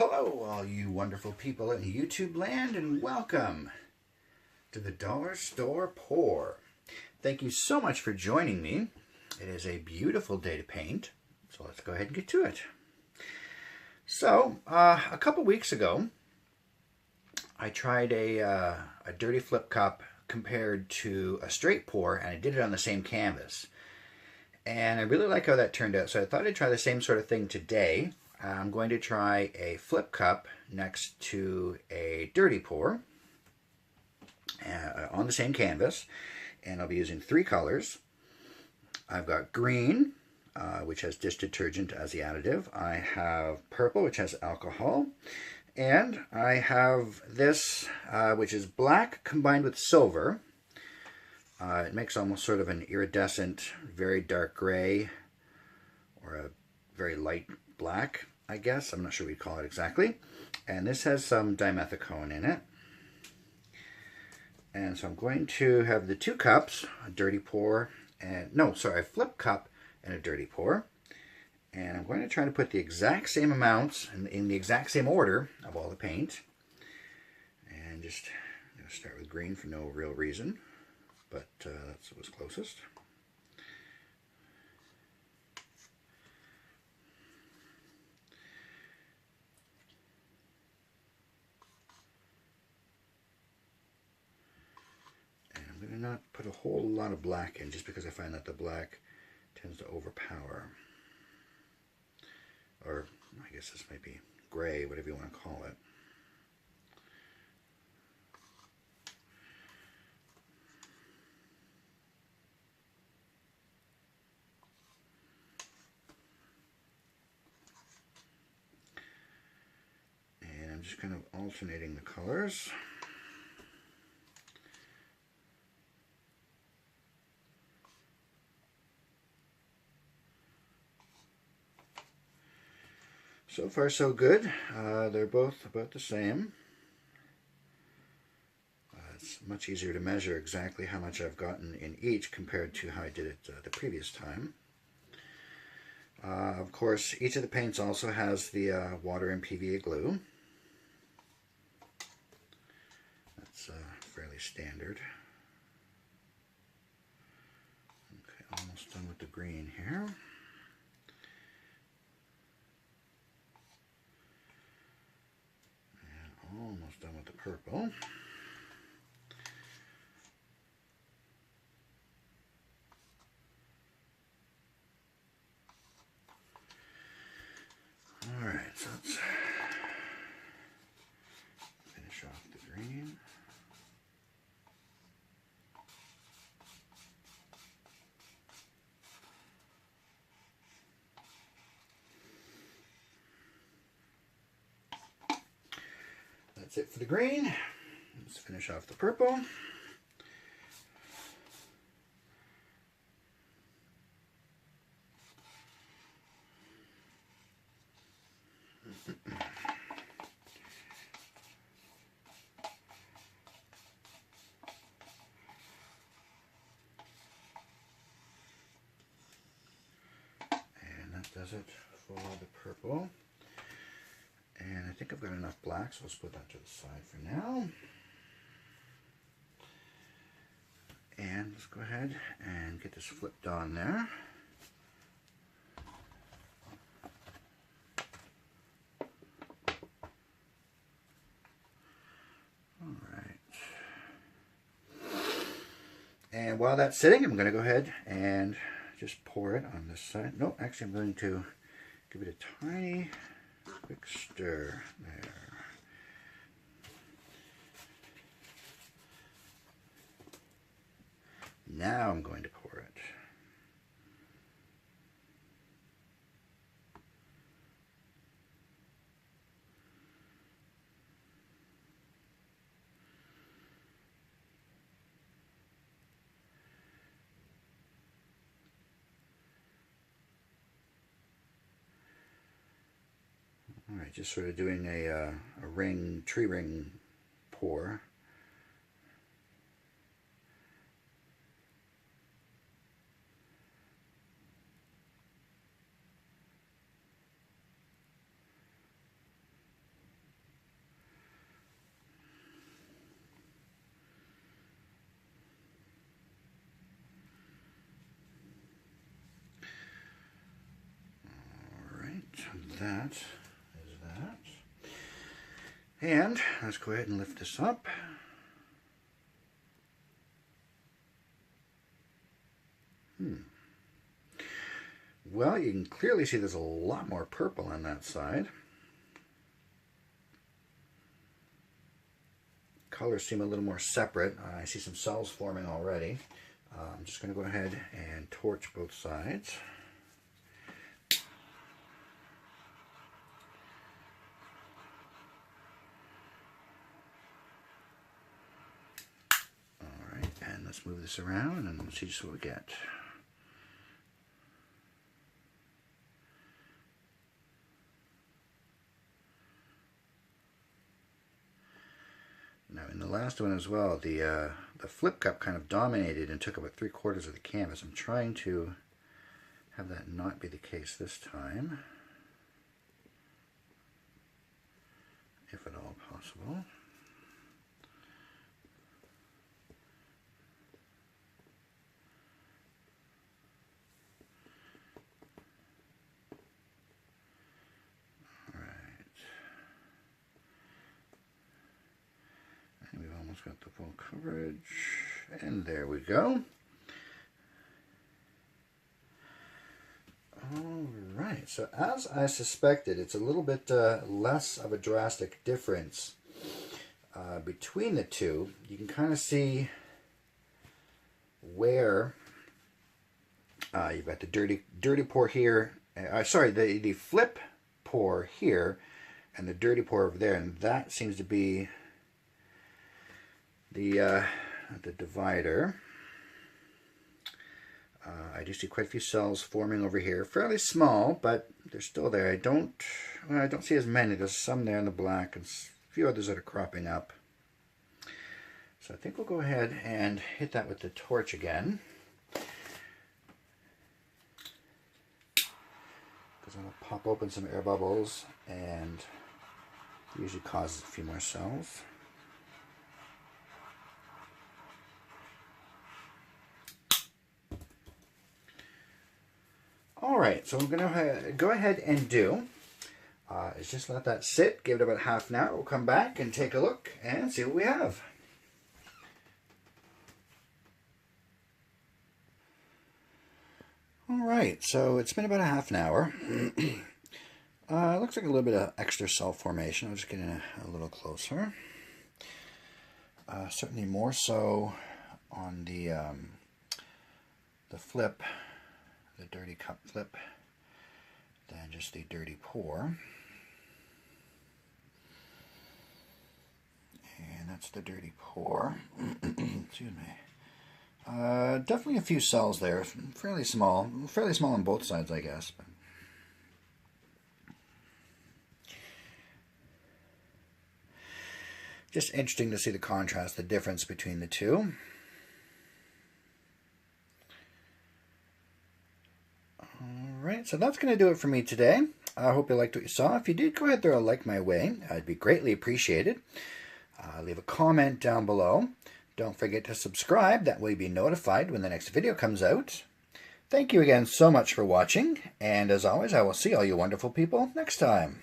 Hello, all you wonderful people in YouTube land, and welcome to the Dollar Store Pour. Thank you so much for joining me. It is a beautiful day to paint, so let's go ahead and get to it. So, a couple weeks ago, I tried a dirty flip cup compared to a straight pour, and I did it on the same canvas. And I really like how that turned out, so I thought I'd try the same sort of thing today. I'm going to try a flip cup next to a dirty pour on the same canvas, and I'll be using three colors. I've got green, which has dish detergent as the additive. I have purple, which has alcohol, and I have this, which is black combined with silver. It makes almost sort of an iridescent, very dark gray, or a very light black, I guess. I'm not sure what you call it exactly. And this has some dimethicone in it. And so I'm going to have the two cups, a dirty pour, and a flip cup and a dirty pour. And I'm going to try to put the exact same amounts in the exact same order of all the paint. And just I'm going to start with green for no real reason, but that's what was closest. I'm going to not put a whole lot of black in, just because I find that the black tends to overpower. Or I guess this might be gray, whatever you want to call it. And I'm just kind of alternating the colors. So far, so good. They're both about the same. It's much easier to measure exactly how much I've gotten in each compared to how I did it the previous time. Of course, each of the paints also has the water and PVA glue. That's fairly standard. Okay, almost done with the green here. Almost done with the purple. Alright, so let's finish off the green. That's it for the green. Let's finish off the purple. And that does it for the purple. And I think I've got enough black, so let's put that to the side for now. And let's go ahead and get this flipped on there. Alright. And while that's sitting, I'm going to go ahead and just pour it on this side. No, actually I'm going to give it a tiny quick stir there. Now I'm going to pour it. All right, just sort of doing a ring, tree ring pour. that is that. And let's go ahead and lift this up. Well, you can clearly see there's a lot more purple on that side. Colors seem a little more separate. I see some cells forming already. I'm just going to go ahead and torch both sides. Alright, and let's move this around and see just what we get. Now in the last one as well, the flip cup kind of dominated and took about 3/4 of the canvas. I'm trying to have that not be the case this time, if at all possible. Got the full coverage, and there we go. Alright, so as I suspected, it's a little bit less of a drastic difference between the two. You can kind of see where you've got the dirty pour here, sorry, the flip pour here and the dirty pour over there, and that seems to be the divider. I do see quite a few cells forming over here, fairly small, but they're still there. I don't see as many. There's some there in the black and a few others that are cropping up. So I think we'll go ahead and hit that with the torch again, because I'm going to pop open some air bubbles, and it usually causes a few more cells. Alright, so I'm going to go ahead and do is just let that sit, give it about half an hour. We'll come back and take a look and see what we have. Alright, so it's been about a half an hour. It looks like a little bit of extra cell formation. I'll just get in a little closer. Certainly more so on the flip, the dirty cup flip, than just the dirty pour. And that's the dirty pour. Excuse me. Definitely a few cells there, fairly small on both sides, I guess. But just interesting to see the contrast, the difference between the two. Alright, so that's going to do it for me today. I hope you liked what you saw. If you did, go ahead and throw a like my way. I'd be greatly appreciated. Leave a comment down below. Don't forget to subscribe. That way you'll be notified when the next video comes out. Thank you again so much for watching. And as always, I will see all you wonderful people next time.